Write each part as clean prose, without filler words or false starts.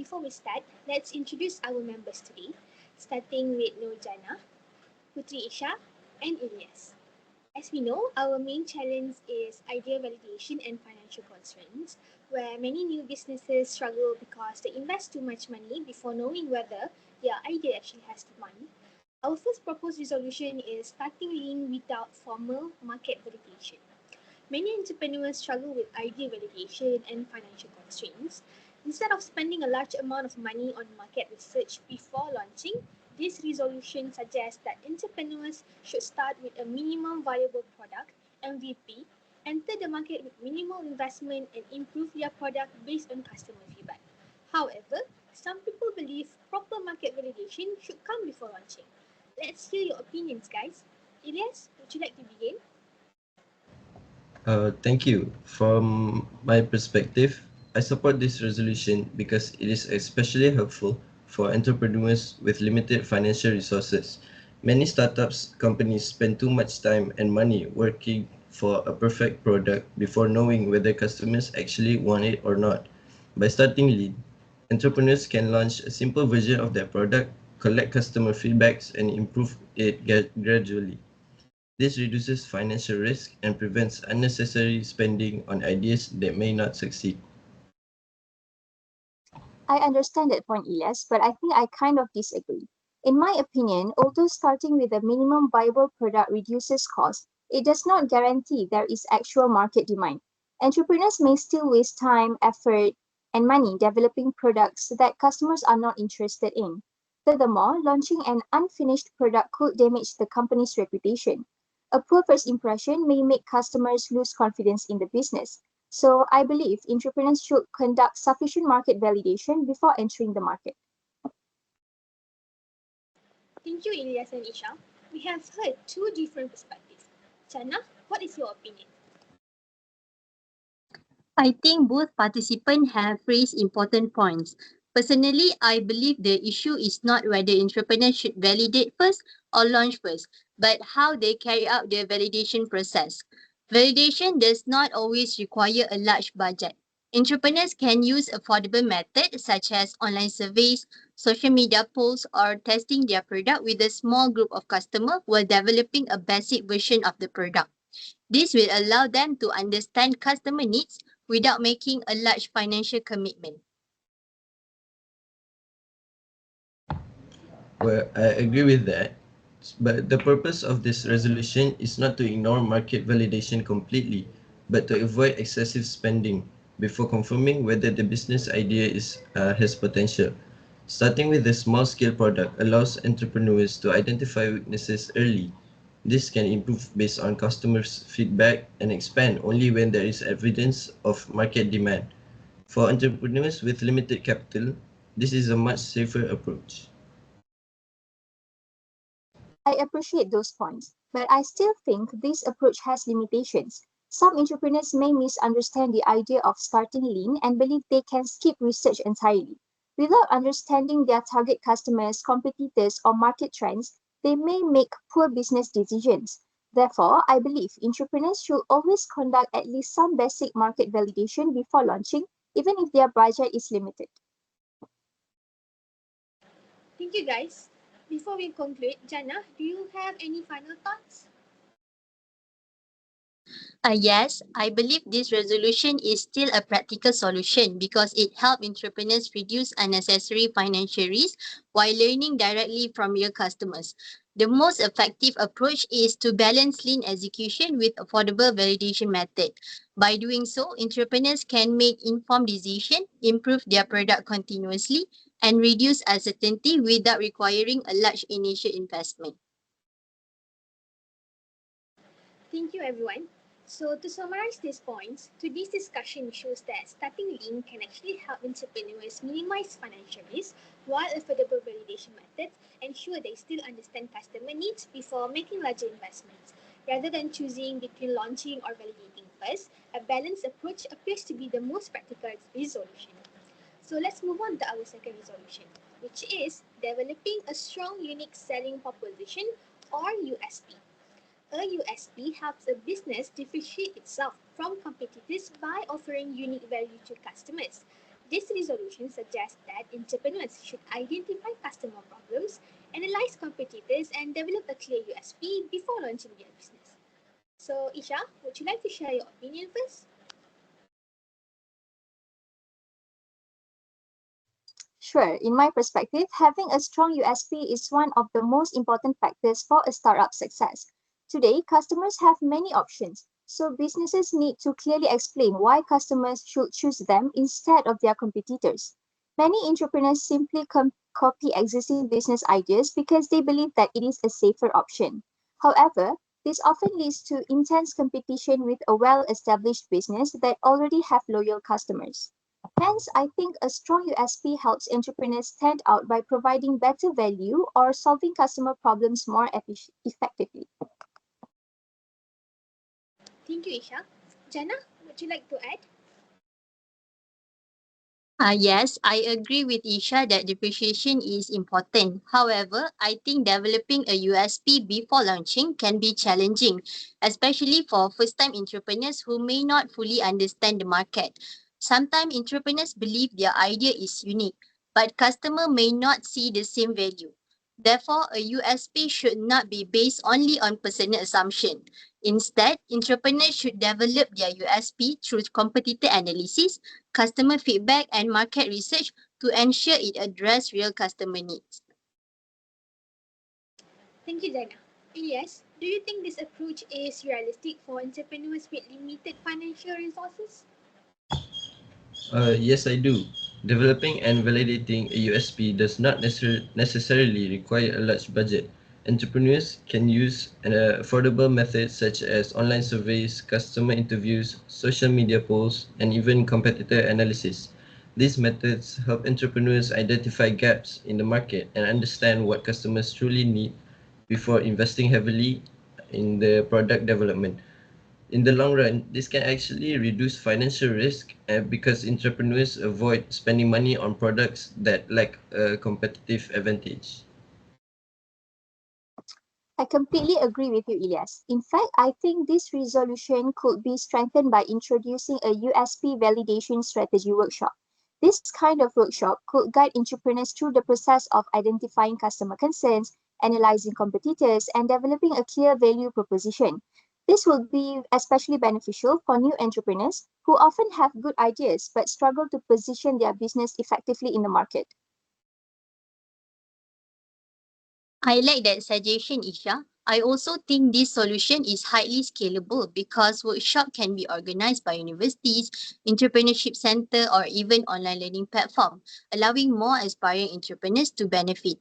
before we start, let's introduce our members today, starting with Nurjana, Putri Isha, and Ilyas. As we know, our main challenge is idea validation and financial constraints, where many new businesses struggle because they invest too much money before knowing whether their idea actually has demand. Our first proposed resolution is starting lean without formal market validation. Many entrepreneurs struggle with idea validation and financial constraints. Instead of spending a large amount of money on market research before launching, this resolution suggests that entrepreneurs should start with a minimum viable product (MVP), enter the market with minimal investment, and improve their product based on customer feedback. However, some people believe proper market validation should come before launching. Let's hear your opinions, guys. Ilyas, would you like to begin? Thank you. From my perspective, I support this resolution because it is especially helpful for entrepreneurs with limited financial resources. Many startups companies spend too much time and money working for a perfect product before knowing whether customers actually want it or not. By starting lean, entrepreneurs can launch a simple version of their product, collect customer feedbacks, and improve it gradually. This reduces financial risk and prevents unnecessary spending on ideas that may not succeed. I understand that point, Elias, but I think I kind of disagree. In my opinion, although starting with a minimum viable product reduces cost, it does not guarantee there is actual market demand. Entrepreneurs may still waste time, effort, and money developing products that customers are not interested in. Furthermore, launching an unfinished product could damage the company's reputation. A poor first impression may make customers lose confidence in the business. So I believe entrepreneurs should conduct sufficient market validation before entering the market. Thank you, Ilyas and Isha. We have heard two different perspectives. Chana, what is your opinion? I think both participants have raised important points. Personally, I believe the issue is not whether entrepreneurs should validate first or launch first, but how they carry out their validation process. Validation does not always require a large budget. Entrepreneurs can use affordable methods such as online surveys, social media polls, or testing their product with a small group of customers while developing a basic version of the product. This will allow them to understand customer needs without making a large financial commitment. Well, I agree with that, but the purpose of this resolution is not to ignore market validation completely, but to avoid excessive spending before confirming whether the business idea has potential. Starting with a small-scale product allows entrepreneurs to identify weaknesses early. This can improve based on customers' feedback and expand only when there is evidence of market demand. For entrepreneurs with limited capital, this is a much safer approach. I appreciate those points, but I still think this approach has limitations. Some entrepreneurs may misunderstand the idea of starting lean and believe they can skip research entirely. Without understanding their target customers, competitors, or market trends, they may make poor business decisions. Therefore, I believe entrepreneurs should always conduct at least some basic market validation before launching, even if their budget is limited. Thank you, guys. Before we conclude, Jana, do you have any final thoughts? Yes, I believe this resolution is still a practical solution because it helps entrepreneurs reduce unnecessary financial risk while learning directly from real customers. The most effective approach is to balance lean execution with affordable validation method. By doing so, entrepreneurs can make informed decisions, improve their product continuously, and reduce uncertainty without requiring a large initial investment. Thank you, everyone. So, to summarize these points, today's discussion shows that starting lean can actually help entrepreneurs minimize financial risk, while affordable validation methods ensure they still understand customer needs before making larger investments. Rather than choosing between launching or validating first, a balanced approach appears to be the most practical resolution. So, let's move on to our second resolution, which is developing a strong unique selling proposition or USP. A USP helps a business differentiate itself from competitors by offering unique value to customers. This resolution suggests that entrepreneurs should identify customer problems, analyze competitors, and develop a clear USP before launching their business. So, Isha, would you like to share your opinion first? Sure, in my perspective, having a strong USP is one of the most important factors for a startup success. Today, customers have many options, so businesses need to clearly explain why customers should choose them instead of their competitors. Many entrepreneurs simply copy existing business ideas because they believe that it is a safer option. However, this often leads to intense competition with a well established business that already have loyal customers. Hence, I think a strong USP helps entrepreneurs stand out by providing better value or solving customer problems more effectively. Thank you, Isha. Jana, would you like to add? Yes, I agree with Isha that depreciation is important. However, I think developing a USP before launching can be challenging, especially for first-time entrepreneurs who may not fully understand the market. Sometimes entrepreneurs believe their idea is unique, but customer may not see the same value. Therefore, a USP should not be based only on personal assumption. Instead, entrepreneurs should develop their USP through competitor analysis, customer feedback, and market research to ensure it addresses real customer needs. Thank you, Jana. Ilyas, do you think this approach is realistic for entrepreneurs with limited financial resources? Yes, I do. Developing and validating a USP does not necessarily require a large budget. Entrepreneurs can use affordable methods such as online surveys, customer interviews, social media polls, and even competitor analysis. These methods help entrepreneurs identify gaps in the market and understand what customers truly need before investing heavily in the product development. In the long run, this can actually reduce financial risk because entrepreneurs avoid spending money on products that lack a competitive advantage. I completely agree with you, Ilyas. In fact, I think this resolution could be strengthened by introducing a USP validation strategy workshop. This kind of workshop could guide entrepreneurs through the process of identifying customer concerns, analyzing competitors, and developing a clear value proposition. This will be especially beneficial for new entrepreneurs who often have good ideas but struggle to position their business effectively in the market. I like that suggestion, Isha. I also think this solution is highly scalable because workshop can be organized by universities, entrepreneurship center, or even online learning platform, allowing more aspiring entrepreneurs to benefit.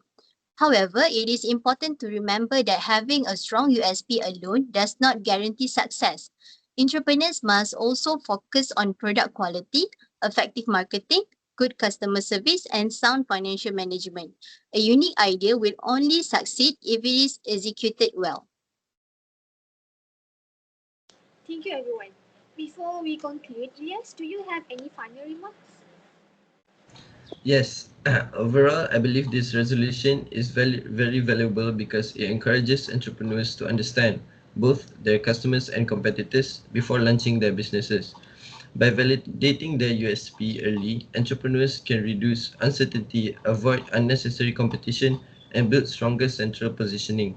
However, it is important to remember that having a strong USP alone does not guarantee success. Entrepreneurs must also focus on product quality, effective marketing, good customer service, and sound financial management. A unique idea will only succeed if it is executed well. Thank you, everyone. Before we conclude, Ilyas, do you have any final remarks? Yes, overall, I believe this resolution is very valuable because it encourages entrepreneurs to understand both their customers and competitors before launching their businesses. By validating their USP early, entrepreneurs can reduce uncertainty, avoid unnecessary competition, and build stronger central positioning.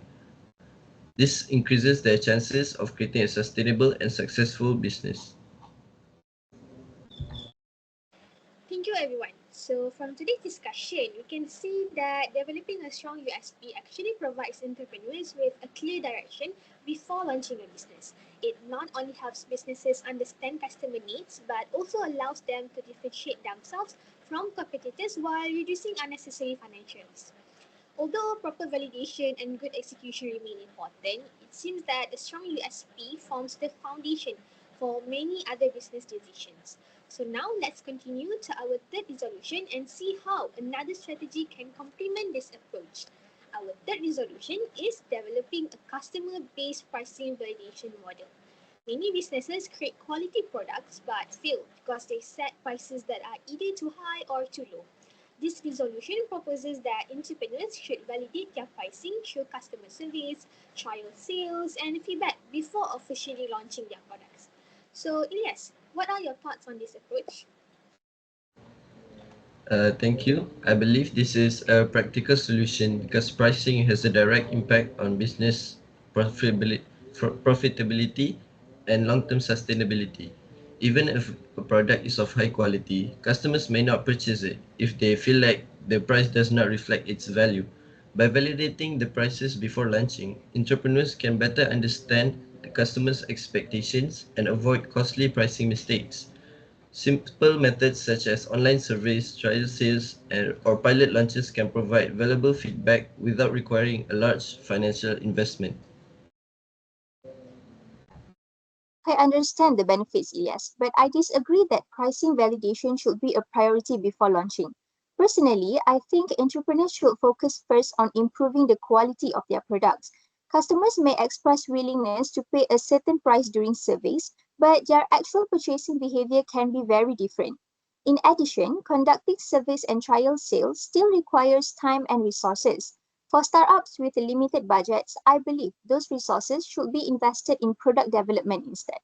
This increases their chances of creating a sustainable and successful business. Thank you, everyone. So, from today's discussion, we can see that developing a strong USP actually provides entrepreneurs with a clear direction before launching a business. It not only helps businesses understand customer needs, but also allows them to differentiate themselves from competitors while reducing unnecessary financial risk. Although proper validation and good execution remain important, it seems that a strong USP forms the foundation for many other business decisions. So now let's continue to our third resolution and see how another strategy can complement this approach. Our third resolution is developing a customer-based pricing validation model. Many businesses create quality products but fail because they set prices that are either too high or too low. This resolution proposes that entrepreneurs should validate their pricing through customer surveys, trial sales, and feedback before officially launching their products. So, Ilyas, what are your thoughts on this approach? Thank you. I believe this is a practical solution because pricing has a direct impact on business profitability, profitability and long-term sustainability. Even if a product is of high quality, customers may not purchase it if they feel like the price does not reflect its value. By validating the prices before launching, entrepreneurs can better understand the customer's expectations and avoid costly pricing mistakes. Simple methods such as online surveys, trial sales, or pilot launches can provide valuable feedback without requiring a large financial investment. I understand the benefits, yes, but I disagree that pricing validation should be a priority before launching. Personally, I think entrepreneurs should focus first on improving the quality of their products. Customers may express willingness to pay a certain price during surveys, but their actual purchasing behavior can be very different. In addition, conducting surveys and trial sales still requires time and resources. For startups with limited budgets, I believe those resources should be invested in product development instead.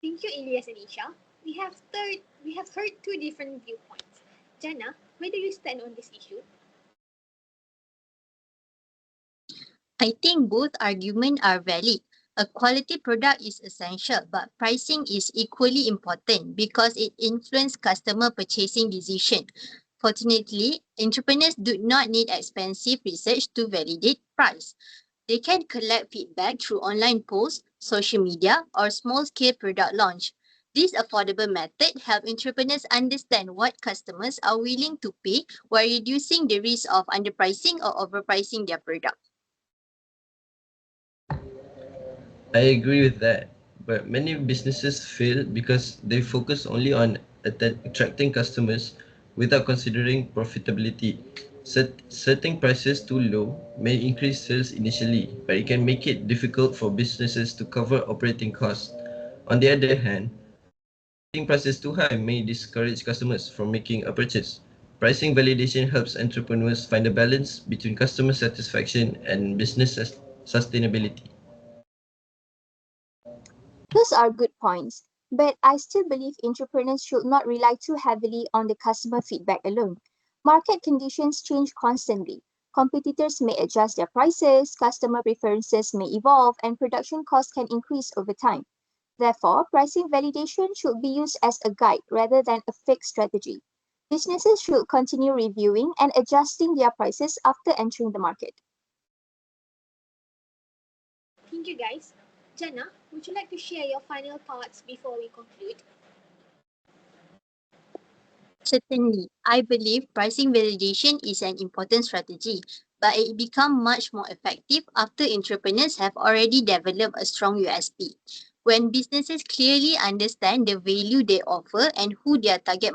Thank you, Ilyas and Isha. We have heard two different viewpoints. Jana, where do you stand on this issue? I think both arguments are valid. A quality product is essential, but pricing is equally important because it influences customer purchasing decision. Fortunately, entrepreneurs do not need expensive research to validate price. They can collect feedback through online posts, social media, or small-scale product launch. This affordable method helps entrepreneurs understand what customers are willing to pay while reducing the risk of underpricing or overpricing their product. I agree with that, but many businesses fail because they focus only on attracting customers without considering profitability. Setting prices too low may increase sales initially, but it can make it difficult for businesses to cover operating costs. On the other hand, setting prices too high may discourage customers from making a purchase. Pricing validation helps entrepreneurs find a balance between customer satisfaction and business sustainability. Those are good points, but I still believe entrepreneurs should not rely too heavily on the customer feedback alone. Market conditions change constantly. Competitors may adjust their prices, customer preferences may evolve, and production costs can increase over time. Therefore, pricing validation should be used as a guide rather than a fixed strategy. Businesses should continue reviewing and adjusting their prices after entering the market. Thank you, guys. Jana, would you like to share your final thoughts before we conclude? Certainly, I believe pricing validation is an important strategy, but it becomes much more effective after entrepreneurs have already developed a strong USP. When businesses clearly understand the value they offer and who their target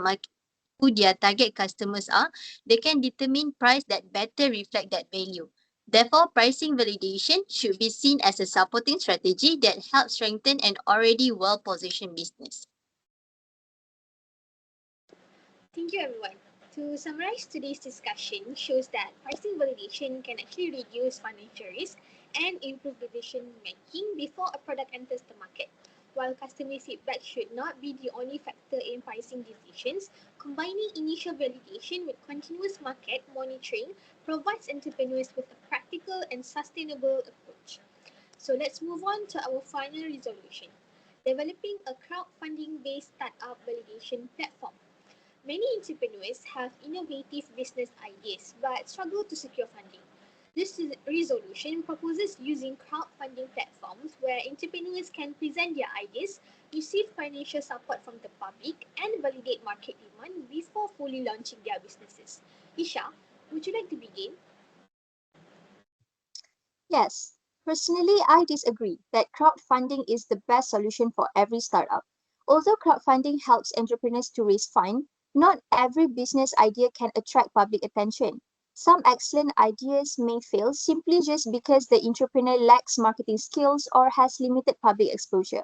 customers are, they can determine price that better reflect that value. Therefore, pricing validation should be seen as a supporting strategy that helps strengthen an already well-positioned business. Thank you, everyone. To summarize, today's discussion shows that pricing validation can actually reduce financial risk and improve decision making before a product enters the market. While customer feedback should not be the only factor in pricing decisions, combining initial validation with continuous market monitoring provides entrepreneurs with a practical and sustainable approach. So let's move on to our final resolution, developing a crowdfunding based startup validation platform. Many entrepreneurs have innovative business ideas but struggle to secure funding. This resolution proposes using crowdfunding platforms where entrepreneurs can present their ideas, receive financial support from the public, and validate market demand before fully launching their businesses. Isha, would you like to begin? Yes, personally, I disagree that crowdfunding is the best solution for every startup. Although crowdfunding helps entrepreneurs to raise funds, not every business idea can attract public attention. Some excellent ideas may fail simply just because the entrepreneur lacks marketing skills or has limited public exposure.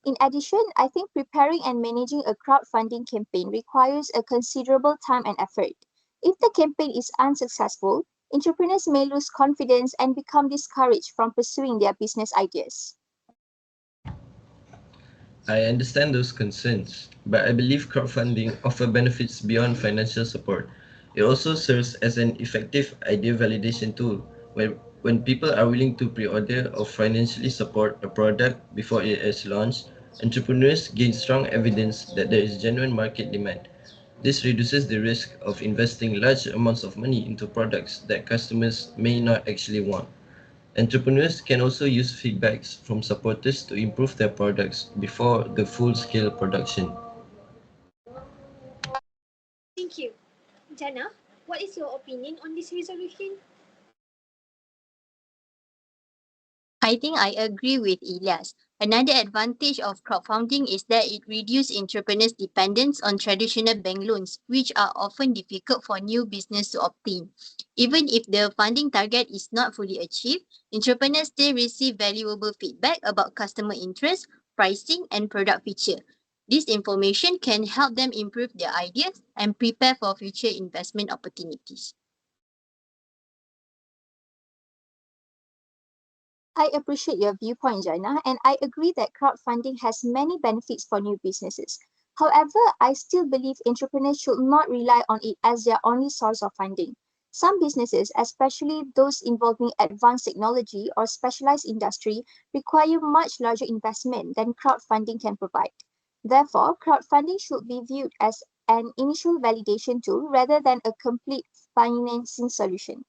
In addition, I think preparing and managing a crowdfunding campaign requires a considerable time and effort. If the campaign is unsuccessful, entrepreneurs may lose confidence and become discouraged from pursuing their business ideas. I understand those concerns, but I believe crowdfunding offers benefits beyond financial support. It also serves as an effective idea validation tool when people are willing to pre-order or financially support a product before it is launched. Entrepreneurs gain strong evidence that there is genuine market demand. This reduces the risk of investing large amounts of money into products that customers may not actually want. Entrepreneurs can also use feedbacks from supporters to improve their products before the full-scale production. Thank you. Jana, what is your opinion on this resolution? I think I agree with Elias. Another advantage of crowdfunding is that it reduces entrepreneurs' dependence on traditional bank loans, which are often difficult for new business to obtain. Even if the funding target is not fully achieved, entrepreneurs still receive valuable feedback about customer interest, pricing, and product feature. This information can help them improve their ideas and prepare for future investment opportunities. I appreciate your viewpoint, Jaina, and I agree that crowdfunding has many benefits for new businesses. However, I still believe entrepreneurs should not rely on it as their only source of funding. Some businesses, especially those involving advanced technology or specialized industry, require much larger investment than crowdfunding can provide. Therefore, crowdfunding should be viewed as an initial validation tool rather than a complete financing solution.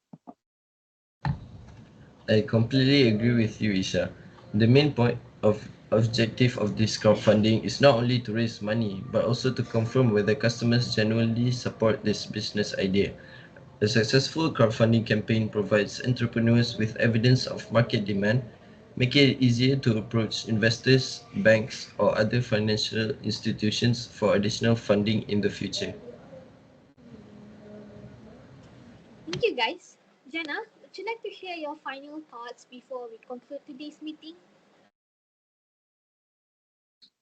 I completely agree with you, Isha. The main point of objective of this crowdfunding is not only to raise money, but also to confirm whether customers genuinely support this business idea. A successful crowdfunding campaign provides entrepreneurs with evidence of market demand, making it easier to approach investors, banks, or other financial institutions for additional funding in the future. Thank you, guys. Jana, would you like to share your final thoughts before we conclude today's meeting?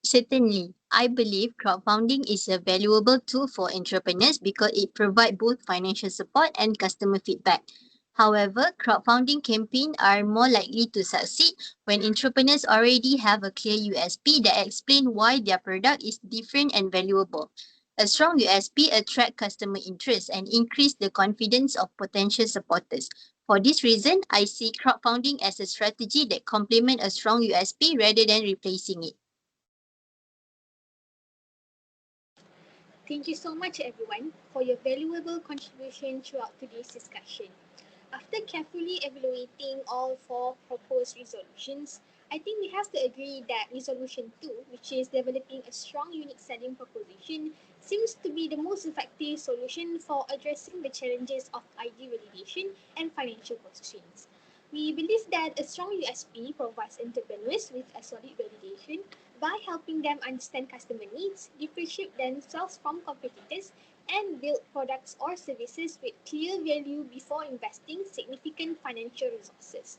Certainly, I believe crowdfunding is a valuable tool for entrepreneurs because it provides both financial support and customer feedback. However, crowdfunding campaigns are more likely to succeed when entrepreneurs already have a clear USP that explain why their product is different and valuable. A strong USP attracts customer interest and increase the confidence of potential supporters. For this reason, I see crowdfunding as a strategy that complements a strong USP rather than replacing it. Thank you so much, everyone, for your valuable contribution throughout today's discussion. After carefully evaluating all four proposed resolutions, I think we have to agree that Resolution 2, which is developing a strong unique selling proposition, seems to be the most effective solution for addressing the challenges of ID validation and financial constraints. We believe that a strong USP provides entrepreneurs with a solid validation by helping them understand customer needs, differentiate themselves from competitors, and build products or services with clear value before investing significant financial resources.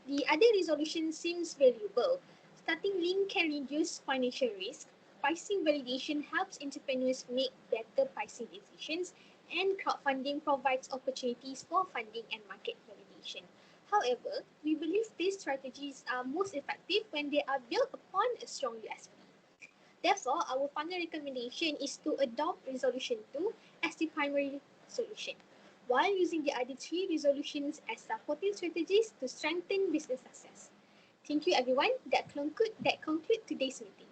The other resolution seems valuable. Starting lean can reduce financial risk, pricing validation helps entrepreneurs make better pricing decisions, and crowdfunding provides opportunities for funding and market validation. However, we believe these strategies are most effective when they are built upon a strong USP. Therefore, our final recommendation is to adopt Resolution 2 as the primary solution, while using the other three resolutions as supporting strategies to strengthen business success. Thank you, everyone. That conclude today's meeting.